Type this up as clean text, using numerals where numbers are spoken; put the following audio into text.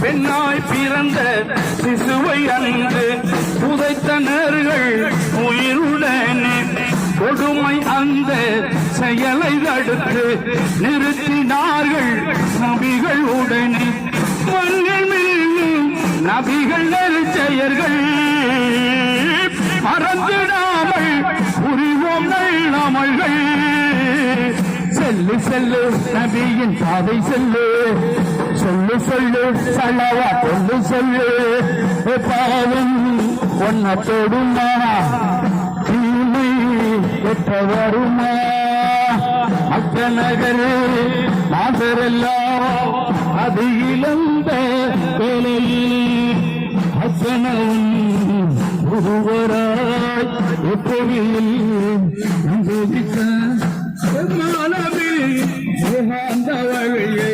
பெண்ணாய் பிறந்த சிசுவை அன்று புதைத்தனர்கள் உயிருடனே கொடுமை அந்த செயலை தடுத்து நிறுத்தினார்கள் நபிகள் உடனே மண்ணில் மீண்டும் நபிகள் நெருச்செயர்கள் மறந்துடாமல் புரிவோம் நல்லமல்கள் செல்லு செல்லு நபியின் பாதை செல்லு சொல்லு சொல்லு சலவா சொல்லு சொல்லு பாவம் ஒன்ன தொடுமா தீமை எட்ட வருமா மற்ற நகரு மாதரெல்லாம் அது இழந்த வேலையில் அசனவும் ஒருவராய் எப்பொழுதில் அந்த வழியை